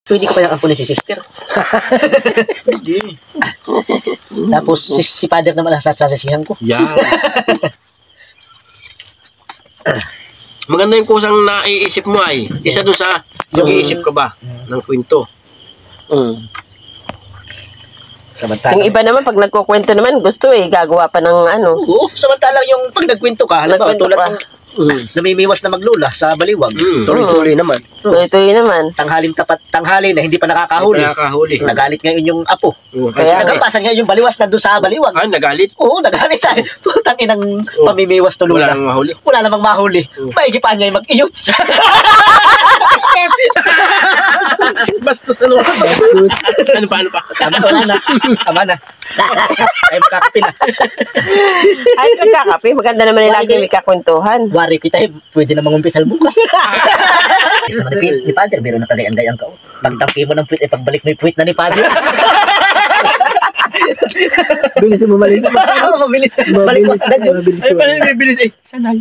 Pwede ko pa yung ampunin si sister. Hindi. Tapos si father naman ang sasasihan ko. Yan. Maganda yung kusang naiisip mo ay. Isa doon sa nag-iisip ka ba ng kwento. Yung iba naman, pag nagkukwento naman, gusto gagawa pa ng ano. Oo, samantalang yung pag nagkwento ka, halimbawa Nagkwento tulad ka. ng namimiwas na maglula sa baliwag. Tuloy-tuloy naman. Tuloy-tuloy naman. Tanghali na hindi pa nakakahuli. Nakakahuli. Nagalit ngayon yung apo. Kaya nga. Nagapasan ngayon yung baliwas na doon sa baliwag. Ah, nagalit. Oo, nagalit tayo. Putang inang pamimiwas tulula. Wala nang mahuli. Wala namang mahuli. Maigipan niya yung mag-iyot. Basta sa loob. Ano pa? Tama na. Ay, makakapi na. Ay, magkakape. Maganda naman yung lagi may kakwentuhan. Wari kita, pwede na mangumpisal bukas. Ni Father, meron na tagay-andayang ka. Pagtampi mo ng puwit, pagbalik mo yung puwit na ni Father. Bilis mo mali. Mabilis. Balik mo sa agad. Ay, paano bibilis eh? Sanay.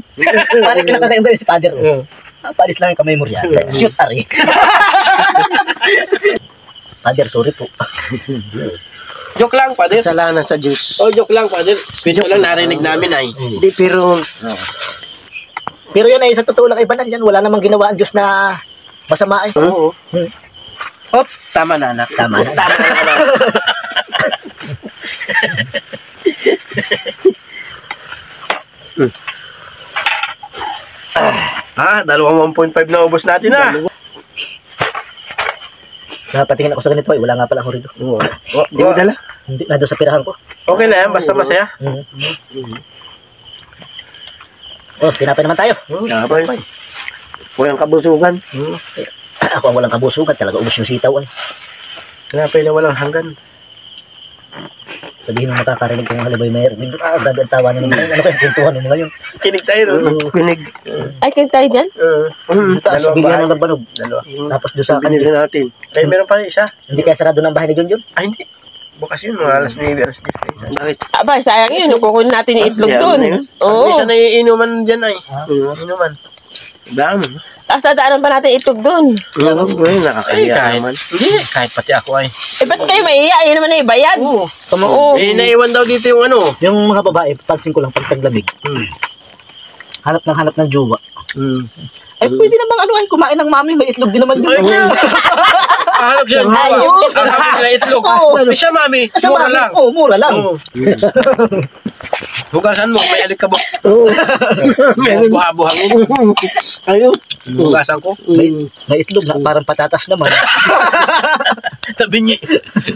Parang kinakatagay si Father. Palis lang yung kamay mo riyan. Shoot, ari. Father, sorry po. Joke lang, Father. Kasalanan sa Diyos. Oh, joke lang, Father. Joke lang, narinig namin ay. Hindi, pero Pero yan ay sa totoo lang, iba na yan. Wala namang ginawa ang Diyos na masama ay. Oo. Hop, tama na, anak. Tama na. Dalawang 1.5 na ubos natin na. Napatingin ako sa ganito ay, wala nga pala ako rito. hindi mo dala. Hindi, nandun sa pirahan ko. Okay na yan, basta masaya. Oh, tinapay naman tayo. Tinapay. Walang kabusugan. Ako ang walang kabusugan, talaga ubos yung sitaw ay. Tinapay na walang hanggan. Sabihin mo makakarinig kung halibay mayroon. Gagantawa na naman. Ano kaya kwentuhan mo ngayon? Kinig tayo, no? Kinig. Ay, kayo tayo dyan? Taas, bilihan ng labanog. Dalawa. Tapos doon sa Binili kanila. natin. Ay, meron pa rin isa. Hindi kaya sarado ng bahay ni Junjun? Ay, hindi. Bukas yun, mga alas 9, alas 10. Bakit? Aba, sayang yun. Kukunin natin yung itlog doon. Oo. Isa na yung inuman dyan ay. Inuman. Dami. Tapos dadaanan pa natin itlog doon. Nakakahiya naman. Hindi, kahit pati ako ay. Eh, ba't kayo maiiya? Yan naman na iba yan. Oo. Eh, naiwan daw dito yung ano. Yung mga babae, pansin ko lang pag taglamig. Hanap ng jowa. Ay, pwede namang ano ay kumain ng mami, may itlog din naman yun. Hanap siya. Hanap siya itlog. Siya, mami. Mura lang. Oo, mura lang. Hugasan mo, may alikabok. Buha-buhangin. Ayun. Hugasan ko. May itlog na, parang patatas naman. Tabingi.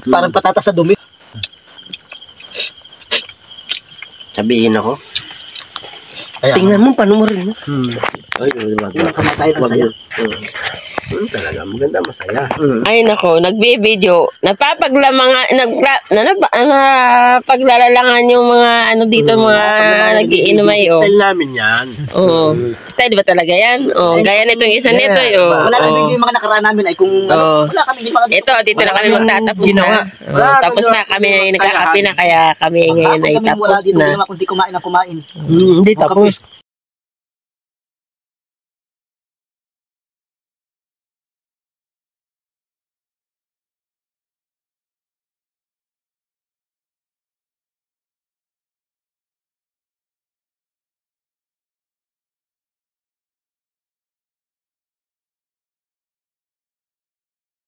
Parang patatas sa dumi. Sabihin ako. Tingnan mo, paano mo rin. Ay, wag na. Kamatay ng saya. Talaga, maganda, masaya. Ay nako, nagbi-video. Napaglalalangan yung mga ano dito, mga nagiinomay Style namin yan. Oo. Style ba talaga yan? Oh, gaya nitong isa nito Wala lang din yung mga nakaraan namin ay kung wala kami di mga Ito, dito na kami magtatapos na. Tapos na kami nagkakape na, kaya kami ngayon ay tapos wala dito na. naman kundi kumain na kumain. Hindi, tapos.